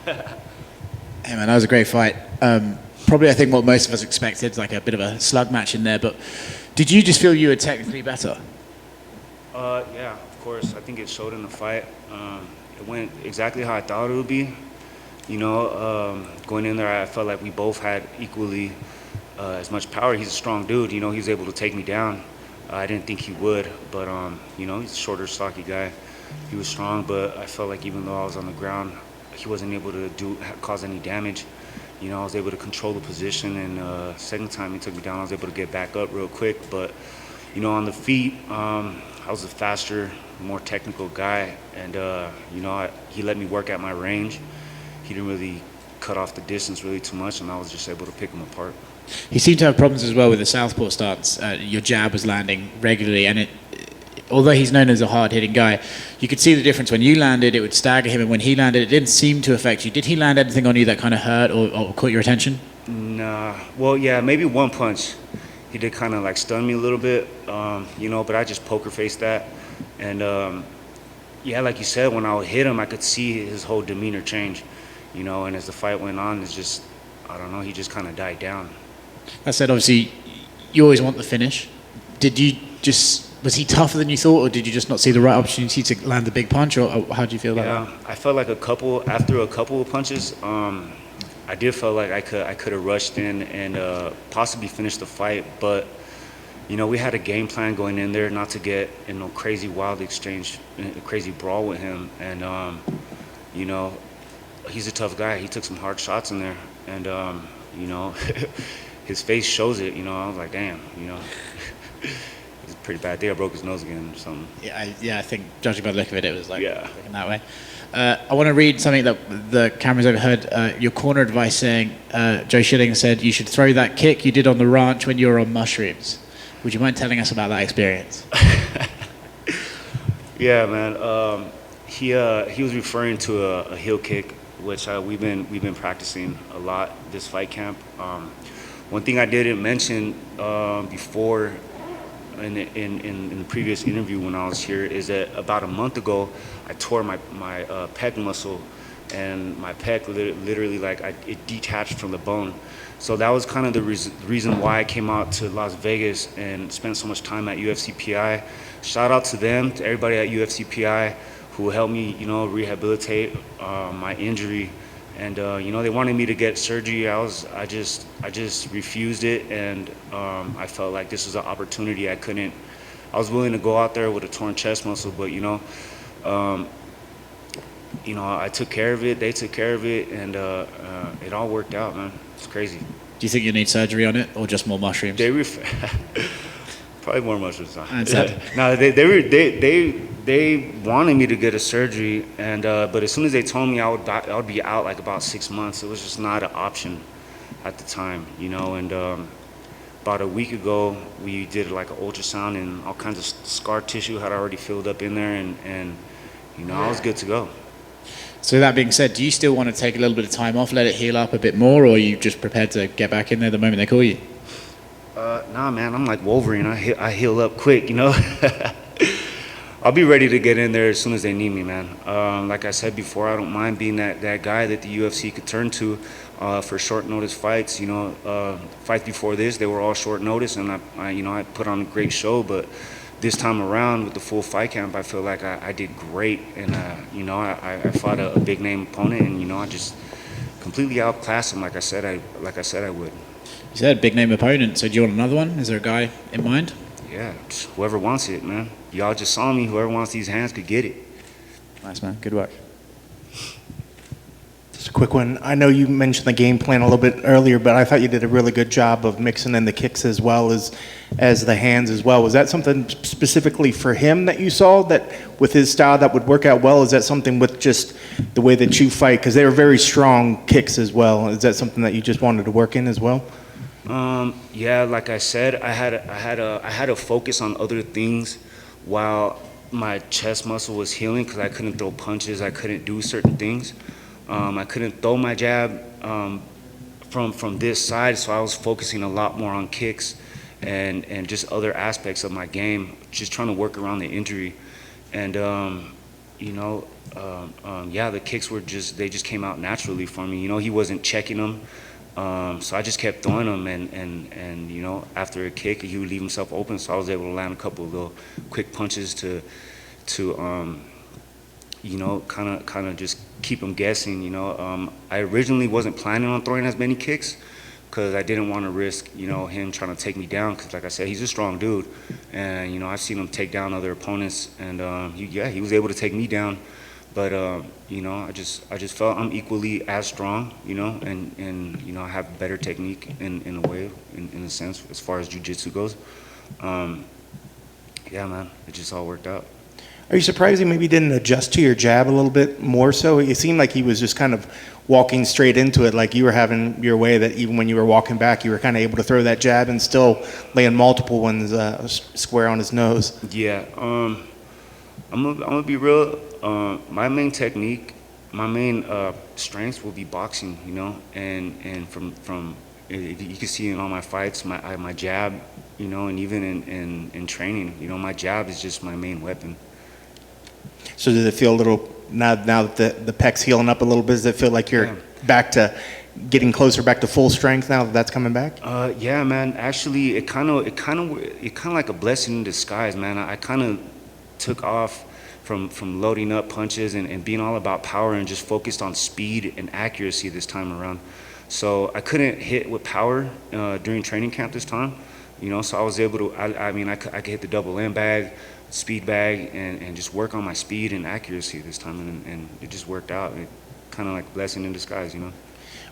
Hey man, that was a great fight. Probably I think what most of us expected, like a bit of a slug match in there, but did you just feel you were technically better? Yeah, of course. I think it showed in the fight. It went exactly how I thought it would be. Going in there, I felt like we both had equally as much power. He's a strong dude. He was able to take me down. I didn't think he would, but he's a shorter, stocky guy. He was strong, but I felt like even though I was on the ground, he wasn't able to cause any damage. I was able to control the position, and second time he took me down, I was able to get back up real quick. But on the feet, I was a faster, more technical guy, and he let me work at my range. He didn't really cut off the distance really too much, and I was just able to pick him apart. He seemed to have problems as well with the southpaw stance. Your jab was landing regularly, and although he's known as a hard-hitting guy, you could see the difference. When you landed, it would stagger him, and when he landed, it didn't seem to affect you. Did he land anything on you that kind of hurt or caught your attention? Nah. Well, yeah, maybe one punch. He did kind of like stun me a little bit, but I just poker faced that. And yeah, like you said, when I would hit him, I could see his whole demeanor change, and as the fight went on, it's just, I don't know, he just kind of died down. That said, obviously, you always want the finish. Was he tougher than you thought, or did you just not see the right opportunity to land the big punch, or how do you feel about that? I felt like after a couple of punches, I did feel like I could have rushed in and possibly finished the fight, but we had a game plan going in there not to get in a crazy wild exchange, a crazy brawl with him, and he's a tough guy. He took some hard shots in there, and his face shows it. I was like, damn, it's a pretty bad day. I broke his nose again or something. Yeah, I think judging by the look of it, it was like looking that way. I want to read something that the cameras overheard. Your corner advice saying, Joe Schilling said, you should throw that kick you did on the ranch when you were on mushrooms. Would you mind telling us about that experience? Yeah, man. He was referring to a heel kick, which we've been practicing a lot this fight camp. One thing I didn't mention before in the previous interview when I was here is that about a month ago I tore my pec muscle, and my pec literally it detached from the bone. So that was kind of the reason why I came out to Las Vegas and spent so much time at UFC PI. Shout out to them, to everybody at UFC PI who helped me, rehabilitate my injury. And they wanted me to get surgery. I just refused it, and I felt like this was an opportunity. I was willing to go out there with a torn chest muscle, but I took care of it. They took care of it, and it all worked out, man. It's crazy. Do you think you need surgery on it, or just more mushrooms? Probably more mushrooms. No, they wanted me to get a surgery, and but as soon as they told me I would be out like about 6 months, it was just not an option at the time, And about a week ago, we did like an ultrasound, and all kinds of scar tissue had already filled up in there, and I was good to go. So that being said, do you still want to take a little bit of time off, let it heal up a bit more, or are you just prepared to get back in there the moment they call you? Nah, man, I'm like Wolverine. I heal up quick, I'll be ready to get in there as soon as they need me, man. Like I said before, I don't mind being that guy that the UFC could turn to for short notice fights. Fights before this, they were all short notice, and I put on a great show, but this time around with the full fight camp, I feel like I did great, and I fought a big name opponent, and I just completely outclassed him like I said I would. You said big name opponent, so do you want another one? Is there a guy in mind? Yeah, whoever wants it, man. Y'all just saw me. Whoever wants these hands could get it. Nice, man. Good work. Just a quick one. I know you mentioned the game plan a little bit earlier, but I thought you did a really good job of mixing in the kicks as well as the hands as well. Was that something specifically for him that you saw that with his style that would work out well? Is that something with just the way that you fight? Because they were very strong kicks as well. Is that something that you just wanted to work in as well? Yeah, like I said, I had to focus on other things while my chest muscle was healing, because I couldn't throw punches, I couldn't do certain things. I couldn't throw my jab from this side, so I was focusing a lot more on kicks and just other aspects of my game, just trying to work around the injury. And you know, yeah, the kicks they just came out naturally for me. You know, he wasn't checking them. So I just kept throwing them, and you know, after a kick, he would leave himself open. So I was able to land a couple of little quick punches to you know, kind of just keep him guessing. You know, I originally wasn't planning on throwing as many kicks because I didn't want to risk, you know, him trying to take me down. Because like I said, he's a strong dude, and you know, I've seen him take down other opponents, and he was able to take me down. But you know, I just felt I'm equally as strong, you know, and you know, I have better technique in a way, in a sense, as far as jiu-jitsu goes. Yeah, man, it just all worked out. Are you surprised he maybe didn't adjust to your jab a little bit more so? It seemed like he was just kind of walking straight into it, like you were having your way, that even when you were walking back, you were kind of able to throw that jab and still land multiple ones square on his nose. Yeah, I'm gonna be real. My main technique, my main strengths will be boxing, you know, and from you can see in all my fights, my jab, you know, and even in training, you know, my jab is just my main weapon. So does it feel a little, now that the pec's healing up a little bit, does it feel like you're back to getting closer back to full strength now that that's coming back? Yeah, man. Actually, it kind of like a blessing in disguise, man. I kind of took off from loading up punches and being all about power and just focused on speed and accuracy this time around. So I couldn't hit with power during training camp this time, you know. So I was able to. I mean, I could hit the double end bag, speed bag, and just work on my speed and accuracy this time, and it just worked out. It kind of like a blessing in disguise, you know.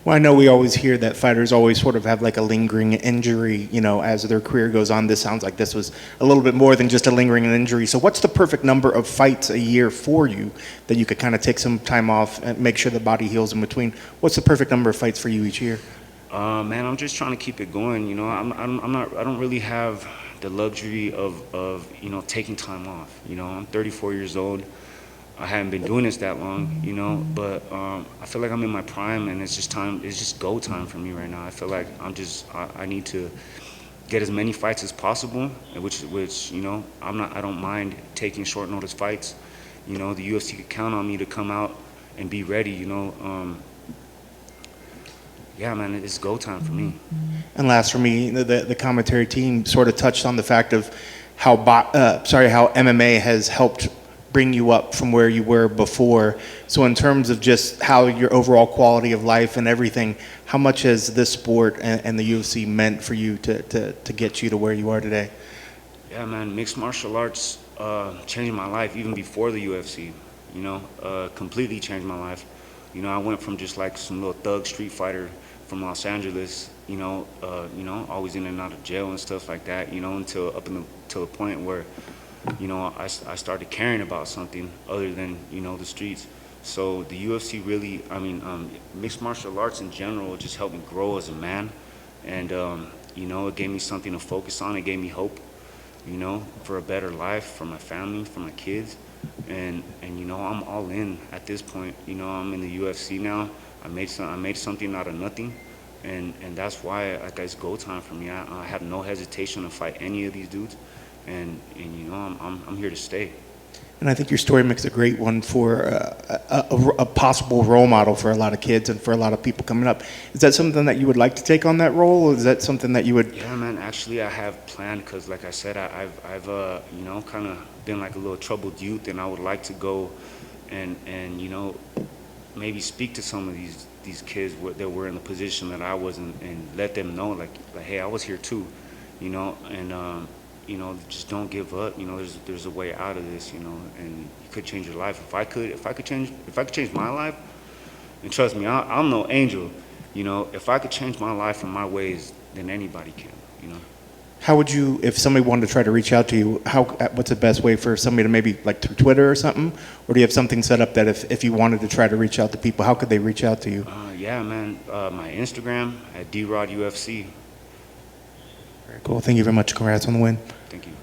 Well, I know we always hear that fighters always sort of have like a lingering injury, you know, as their career goes on. This sounds like this was a little bit more than just a lingering injury. So what's the perfect number of fights a year for you that you could kind of take some time off and make sure the body heals in between? What's the perfect number of fights for you each year? Man, I'm just trying to keep it going. You know, I don't really have the luxury of you know, taking time off. You know, I'm 34 years old. I haven't been doing this that long, you know, but I feel like I'm in my prime, and it's just time. It's just go time for me right now. I feel like I need to get as many fights as possible, which you know, I don't mind taking short notice fights. You know, the UFC could count on me to come out and be ready. You know, yeah, man, it's go time for me. And last for me, the commentary team sort of touched on the fact of how MMA has helped bring you up from where you were before. So in terms of just how your overall quality of life and everything, how much has this sport and the UFC meant for you to get you to where you are today? Yeah, man, mixed martial arts changed my life even before the UFC, you know, completely changed my life. You know, I went from just like some little thug street fighter from Los Angeles, you know, always in and out of jail and stuff like that, you know, until the point where, you know, I started caring about something other than, you know, the streets. So the UFC really, I mean, mixed martial arts in general just helped me grow as a man. And, you know, it gave me something to focus on. It gave me hope, you know, for a better life, for my family, for my kids. And you know, I'm all in at this point. You know, I'm in the UFC now. I made something out of nothing. And that's why, like, it's go time for me. I have no hesitation to fight any of these dudes. And you know, I'm here to stay. And I think your story makes a great one for a possible role model for a lot of kids and for a lot of people coming up. Is that something that you would like to take on that role, or is that something that you would? Yeah, man. Actually, I have planned because, like I said, I've you know, kind of been like a little troubled youth, and I would like to go and you know, maybe speak to some of these kids that were in the position that I was in, and let them know, like, hey, I was here too, you know, and you know, just don't give up. You know, there's a way out of this. You know, and you could change your life. If I could change my life, and trust me, I'm no angel. You know, if I could change my life and my ways, then anybody can. You know. How would you, if somebody wanted to try to reach out to you, what's the best way for somebody to, maybe like through Twitter or something, or do you have something set up that if you wanted to try to reach out to people, how could they reach out to you? Yeah, man. My Instagram at DRodUFC. Very cool. Thank you very much. Congrats on the win. Thank you.